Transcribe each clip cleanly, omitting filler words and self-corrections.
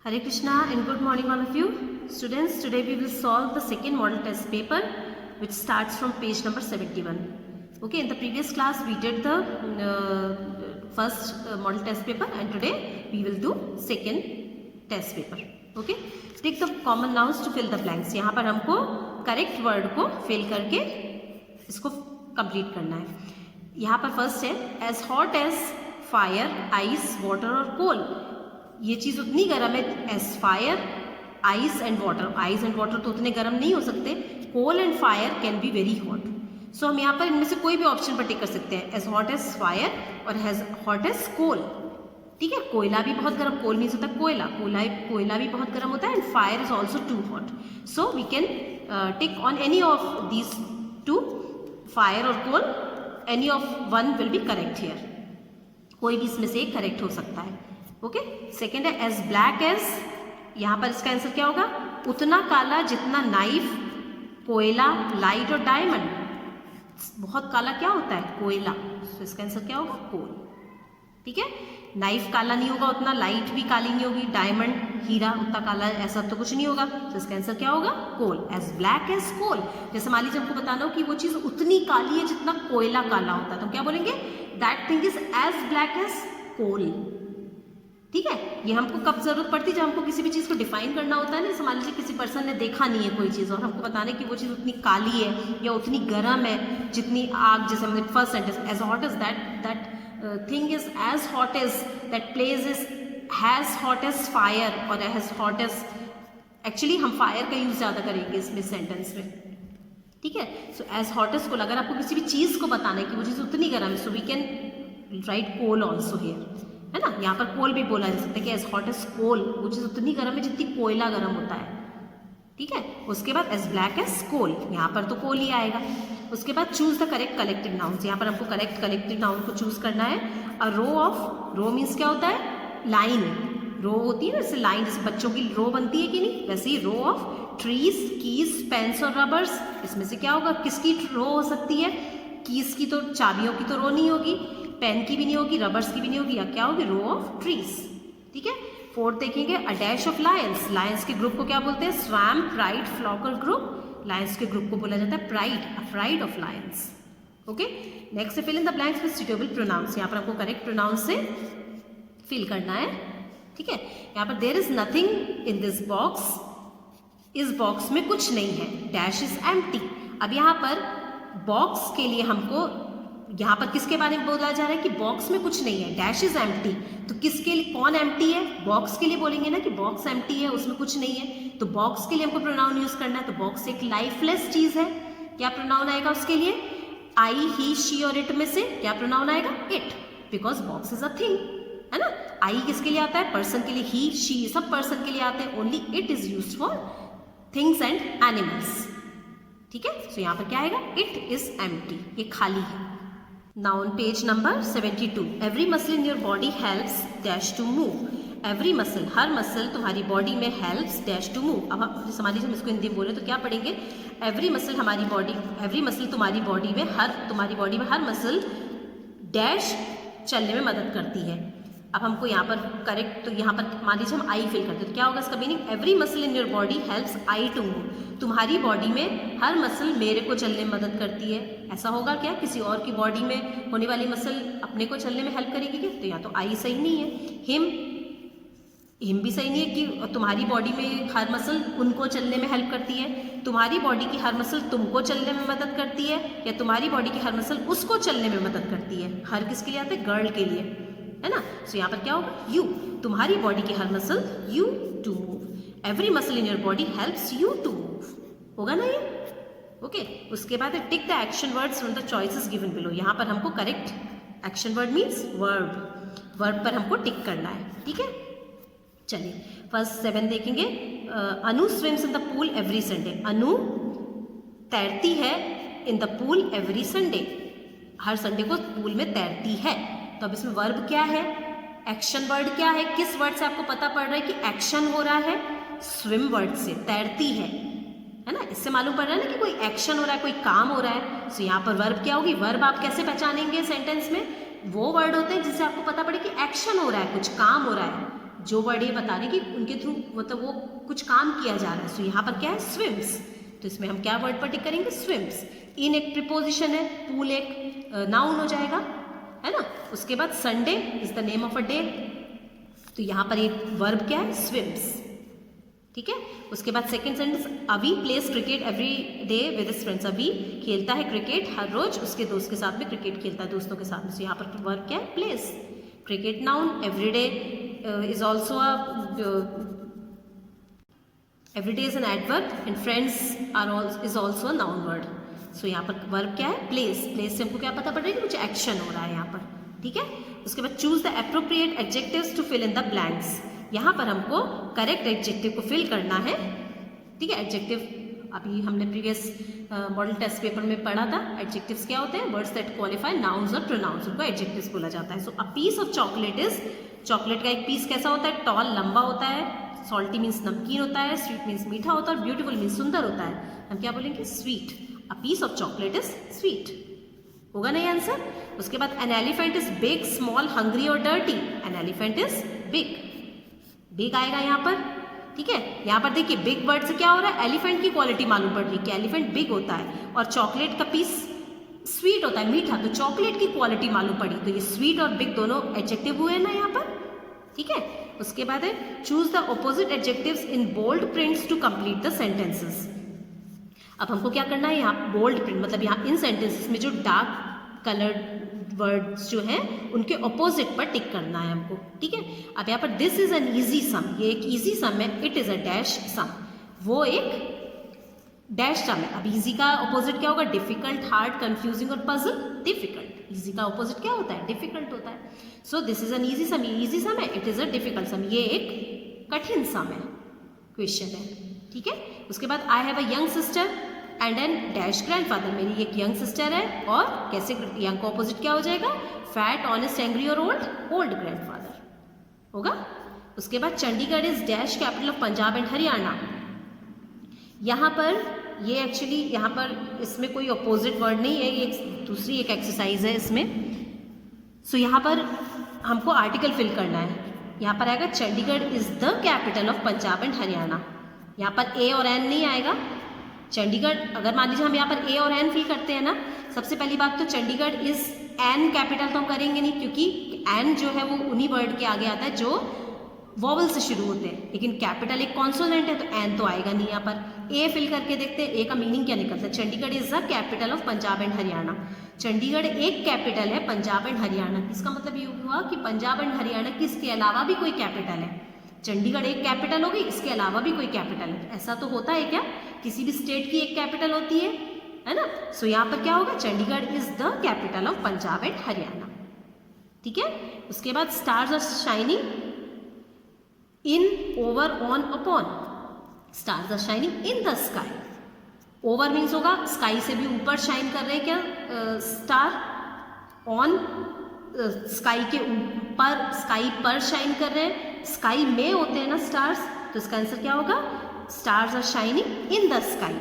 Hare Krishna and good morning all of you. Students, today we will solve the second model test paper which starts from page number 71. Okay, in the previous class we did the first model test paper and today we will do second test paper. Okay, take the common nouns to fill the blanks. यहाँ पर हमको correct word को fill करके इसको complete करना है. यहाँ पर first है as hot as fire, ice, water और coal. ये चीज़ उतनी गर्म है as fire, ice and water. Ice and water तो उतने गर्म नहीं हो सकते. Coal and fire can be very hot. So हम यहाँ पर इनमें से कोई भी ऑप्शन पर टिक कर सकते हैं. एज हॉट एज फायर और एज हॉट एज कोल. ठीक है, कोयला भी बहुत गर्म, कोल मीन्स होता है कोयला, कोयला भी बहुत गर्म होता है and fire is also too hot. So we can tick on any of these two, fire और coal. Any of one will be correct here. कोई भी इसमें से एक करेक्ट हो सकता है. ओके, सेकेंड है एज ब्लैक एज. यहाँ पर इसका आंसर क्या होगा? उतना काला जितना नाइफ, कोयला, लाइट और डायमंड. बहुत काला क्या होता है? कोयला. तो इसका आंसर क्या होगा? कोल. ठीक है, नाइफ काला नहीं होगा उतना, लाइट भी काली नहीं होगी, डायमंड, हीरा उतना काला ऐसा तो कुछ नहीं होगा. तो इसका आंसर क्या होगा? Coal. As black as coal. जैसे मान लीजिए हमको बताना हो कि वो चीज़ उतनी काली है जितना कोयला काला होता है, तो हम क्या बोलेंगे? That thing is as black as coal. ठीक है, ये हमको कब जरूरत पड़ती है? जब हमको किसी भी चीज़ को डिफाइन करना होता है ना. जैसे मान लीजिए किसी पर्सन ने देखा नहीं है कोई चीज़ और हमको बताना है कि वो चीज़ उतनी काली है या उतनी गर्म है जितनी आग. जैसे हमने first sentence as hot as that thing is as hot as that place is has hot as fire और हैज हॉट एज. एक्चुअली हम फायर का यूज़ ज़्यादा करेंगे इसमें सेंटेंस में. ठीक है, so as hot as coal. अगर आपको किसी भी चीज़ को बताना है कि वो चीज़ उतनी गर्म है, so we can write coal also here, है ना. यहाँ पर कोल भी बोला जा सकता है कि एज हॉट एज कोल, वो चीज़ उतनी गर्म है जितनी कोयला गर्म होता है. ठीक है, उसके बाद एज ब्लैक एज कोल. यहाँ पर तो कोल ही आएगा. उसके बाद choose the correct collective nouns. यहाँ पर हमको करेक्ट कलेक्टिव नाउन को चूज करना है. अ रो ऑफ, रो मीन्स क्या होता है? लाइन. रो होती है ना, जैसे लाइन, जैसे बच्चों की रो बनती है कि नहीं, वैसे ही row of trees, keys, pens और रबर्स. इसमें से क्या होगा? किसकी रो हो सकती है? कीज की तो, चाबियों की तो रो नहीं होगी, पेन की भी नहीं होगी, रबर्स की भी नहीं होगी. या क्या होगी? Row of trees. ठीक है, फोर्थ देखेंगे a dash of lions. Lions के ग्रुप को क्या बोलते हैं? स्वैम, प्राइड, फ्लॉक और ग्रुप. लायंस के ग्रुप को बोला जाता है pride, a pride of lions. Okay, next fill in the blanks with suitable pronouns. यहाँ पर आपको करेक्ट प्रोनाउंस से फिल करना है. ठीक है, यहाँ पर there is nothing in this box. इस बॉक्स में कुछ नहीं है. Dash is empty. अब यहाँ पर बॉक्स के लिए हमको, यहाँ पर किसके बारे में बोला जा रहा है कि बॉक्स में कुछ नहीं है. डैश इज एम्प्टी, तो किसके लिए, कौन एम्प्टी है? बॉक्स के लिए बोलेंगे ना कि बॉक्स एम्प्टी है, उसमें कुछ नहीं है. तो बॉक्स के लिए हमको प्रोनाउन यूज करना है. तो बॉक्स एक लाइफलेस चीज है. क्या प्रोनाउन आएगा उसके लिए? आई, ही, शी और इट में से क्या प्रोनाउन आएगा? It, because box is a thing, है ना. आई किसके लिए आता है? पर्सन के लिए. ही, शी सब पर्सन के लिए आते हैं. Only it is used for things and animals. ठीक है, सो यहाँ पर क्या आएगा? इट इज एम्प्टी, ये खाली है. Now on page number 72, every muscle in your body helps dash to move. Every muscle, her muscle तुम्हारी बॉडी में helps dash to move. अब जैसे मान लीजिए हम इसको हिंदी में बोले तो क्या पढ़ेंगे? Every muscle हमारी बॉडी, every muscle तुम्हारी बॉडी में, तुम्हारी बॉडी में हर मसल डैश चलने में मदद करती है. अब हमको यहाँ पर करेक्ट, तो यहाँ पर मान लीजिए हम आई फिल करते हैं तो क्या होगा इसका meaning? Every muscle in your body helps I to move. तुम्हारी बॉडी में हर मसल मेरे को चलने में मदद करती है. ऐसा होगा क्या? किसी और की बॉडी में होने वाली मसल अपने को चलने में हेल्प करेगी क्या? तो यहाँ तो आई सही नहीं है. हिम भी सही नहीं है कि तुम्हारी बॉडी में हर मसल उनको चलने में हेल्प करती है. तुम्हारी बॉडी की हर मसल तुमको चलने में मदद करती है, या तुम्हारी बॉडी की हर मसल उसको चलने में मदद करती है. हर किसके लिए आते हैं? गर्ल के लिए, है ना. सो यहाँ पर क्या होगा? यू. तुम्हारी बॉडी की हर muscle you to move. Every muscle in your body helps you to move. होगा ना ये? ओके, उसके बाद tick the action words from the choices given below. यहाँ पर हमको correct action word means verb, verb पर हमको टिक करना है. ठीक है, चलिए फर्स्ट 7 देखेंगे. Anu swims in the pool every Sunday. Anu तैरती है in the pool every Sunday. हर संडे को पूल में तैरती है. तो अब इसमें वर्ब क्या है? एक्शन वर्ड क्या है? किस वर्ड से आपको पता पड़ रहा है कि एक्शन हो रहा है? स्विम वर्ड से, तैरती है ना. इससे मालूम पड़ रहा है ना कि कोई एक्शन हो रहा है, कोई काम हो रहा है. सो यहाँ पर वर्ब क्या होगी? वर्ब आप कैसे पहचानेंगे सेंटेंस में? वो वर्ड होते हैं जिससे आपको पता पड़े कि एक्शन हो रहा है, कुछ काम हो रहा है. जो वर्ड ये बता रहे कि उनके थ्रू मतलब वो कुछ काम किया जा रहा है। सो यहाँ पर क्या है, स्विम्स, तो इसमें हम क्या वर्ड पर टिक करेंगे, स्विम्स। इन एक प्रीपोजिशन है, पूल एक नाउन हो जाएगा, है ना। उसके बाद Sunday is the name of a day, तो यहाँ पर एक वर्ब क्या है, स्विम्स, ठीक है। उसके बाद सेकंड सेंटेंस, अभी place cricket every day with his friends, अभी खेलता है क्रिकेट हर रोज उसके दोस्त के साथ में क्रिकेट खेलता है, दोस्तों के साथ में। यहाँ पर वर्ब क्या है, place, cricket noun, every day is also every day is an adverb and friends is also a noun word. So यहाँ पर वर्ब क्या है, प्लेस, प्लेस से हमको क्या पता पड़ रहा है कि कुछ एक्शन हो रहा है यहाँ पर, ठीक है। उसके बाद choose the appropriate adjectives to fill in the blanks, यहाँ पर हमको करेक्ट एडजेक्टिव को फिल करना है, ठीक है। एडजेक्टिव अभी हमने प्रीवियस मॉडल टेस्ट पेपर में पढ़ा था, एडजेक्टिव्स क्या होते हैं, वर्ड्स दैट क्वालिफाई नाउन्स और प्रोनाउंस, उनको एडजेक्टिव्स बोला जाता है। So a piece of chocolate is, chocolate का एक पीस कैसा होता है, टॉल, लंबा होता है, सॉल्टी मीन्स नमकीन होता है, स्वीट मीन्स मीठा होता है, और ब्यूटीफुल मीन्स सुंदर होता है। हम क्या बोलेंगे, sweet, a piece of chocolate is sweet, होगा नहीं आंसर। उसके बाद an elephant is big, small, hungry और dirty, an elephant is big, big आएगा यहाँ पर, ठीक है। यहाँ पर देखिए बिग वर्ड से क्या हो रहा है, एलिफेंट की क्वालिटी मालूम पड़ रही है कि एलिफेंट बिग होता है, और चॉकलेट का पीस स्वीट होता है, मीठा, तो चॉकलेट की क्वालिटी मालूम पड़ी, तो ये स्वीट और बिग दोनों एडजेक्टिव हुए ना यहाँ पर, ठीक है। उसके बाद है choose the opposite adjectives in bold prints to complete the sentences. अब हमको क्या करना है, यहाँ बोल्ड प्रिंट मतलब यहाँ इन सेंटेंसेस में जो डार्क कलर्ड वर्ड्स जो हैं उनके ऑपोजिट पर टिक करना है हमको, ठीक है। अब यहाँ पर this is an easy sum, ये एक ईजी सम है, इट इज अ डैश सम, वो एक डैश सम है। अब ईजी का ऑपोजिट क्या होगा, डिफिकल्ट, हार्ड, कंफ्यूजिंग और पजल, डिफिकल्ट। ईजी का ऑपोजिट क्या होता है, डिफिकल्ट होता है। So this is an easy sum, ये ईजी सम है, it is a difficult sum, ये एक कठिन सम है, क्वेश्चन है, ठीक है। उसके बाद I have a young sister and an dash grandfather, मेरी एक यंग सिस्टर है और कैसे, यंग का ऑपोजिट क्या हो जाएगा, फैट, ऑनेस्ट, एंग्री और ओल्ड, ओल्ड ग्रैंडफादर होगा। उसके बाद Chandigarh is dash capital of Punjab and Haryana, यहाँ पर ये एक्चुअली यहाँ पर इसमें कोई अपोजिट वर्ड नहीं है, ये दूसरी एक एक्सरसाइज है इसमें। सो यहाँ पर हमको आर्टिकल फिल करना है, यहाँ पर आएगा Chandigarh is the capital of Punjab and Haryana, यहाँ पर ए और एन नहीं आएगा। चंडीगढ़, अगर मान लीजिए हम यहाँ पर ए और एन फिल करते हैं ना, सबसे पहली बात तो चंडीगढ़ इज एन कैपिटल तो हम करेंगे नहीं, क्योंकि एन जो है वो उन्हीं वर्ड के आगे आता है जो वॉवल से शुरू होते हैं, लेकिन कैपिटल एक कॉन्सोनेंट है तो एन तो आएगा नहीं यहाँ पर। ए फिल करके देखते हैं ए का मीनिंग क्या निकलता है, Chandigarh is the capital of Punjab and Haryana, Chandigarh एक कैपिटल है पंजाब एंड हरियाणा, इसका मतलब ये हुआ कि पंजाब एंड हरियाणा की इसके अलावा भी कोई कैपिटल है, चंडीगढ़ एक कैपिटल होगी, इसके अलावा भी कोई कैपिटल है, ऐसा तो होता है क्या, किसी भी स्टेट की एक कैपिटल होती है ना। सो यहाँ पर क्या होगा, Chandigarh is the capital of Punjab and Haryana, ठीक है। उसके बाद stars are shining in, over, on, upon, stars are shining in the sky, over means होगा स्काई से भी ऊपर शाइन कर रहे हैं क्या स्टार, ऑन स्काई के ऊपर, स्काई पर शाइन कर रहे हैं, स्काई में होते हैं ना स्टार्स, तो इसका आंसर क्या होगा, stars are shining in the sky.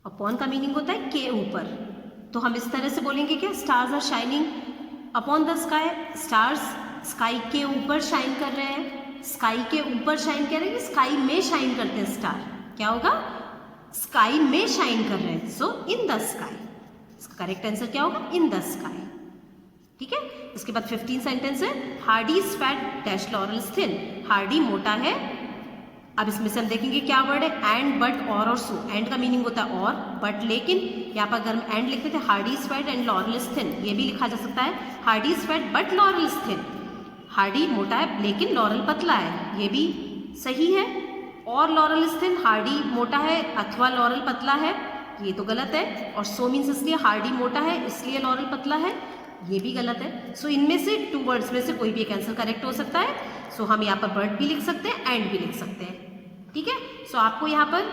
Upon का मीनिंग होता है के ऊपर, तो हम इस तरह से बोलेंगे क्या, stars are shining upon the sky, stars sky के ऊपर शाइन कर रहे हैं, स्काई के ऊपर शाइन कर रहे हैं, स्काई में शाइन करते हैं स्टार, क्या होगा, स्काई में शाइन कर रहे हैं, सो इन द स्काई, इसका करेक्ट आंसर क्या होगा, इन द स्काई, ठीक है। इसके बाद 15 सेंटेंस है, Hardy is fat dash laurel is thin, Hardy मोटा है, अब इसमें से हम देखेंगे क्या वर्ड है, एंड, बट, और सो, एंड का मीनिंग होता है और, बट, लेकिन, यहाँ पर अगर हम एंड लिखते थे, Hardy is fat and Laurel is thin, ये भी लिखा जा सकता है, Hardy is fat but Laurel is thin, Hardy मोटा है लेकिन लॉरेल पतला है, ये भी सही है, और लॉरेल इज थिन, हार्डी मोटा है अथवा लॉरेल पतला है, ये तो गलत है, और सो मीन्स इसलिए हार्डी मोटा है इसलिए लॉरेल पतला है, ये भी गलत है। सो इनमें से 2 वर्ड्स में से कोई भी एक आंसर करेक्ट हो सकता है। सो हम यहाँ पर बर्ड भी लिख सकते हैं, एंड भी लिख सकते हैं, ठीक है। सो आपको यहाँ पर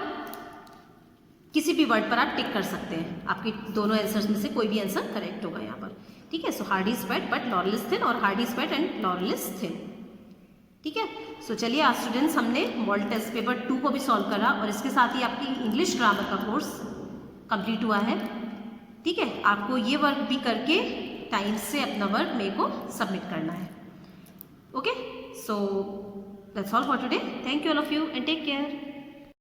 किसी भी वर्ड पर आप टिक कर सकते हैं, आपके दोनों आंसर्स में से कोई भी आंसर करेक्ट होगा यहाँ पर, ठीक है। So Hardy is fat but Laurel is thin, और Hardy is fat and Laurel is thin, ठीक है। सो चलिए आज स्टूडेंट्स हमने मॉडल टेस्ट पेपर 2 को भी सॉल्व करा, और इसके साथ ही आपकी इंग्लिश ग्रामर का कोर्स कंप्लीट हुआ है, ठीक है। आपको ये वर्क भी करके टाइम से अपना वर्क मेरे को सबमिट करना है। Okay, so that's all for today. Thank you all of you and take care.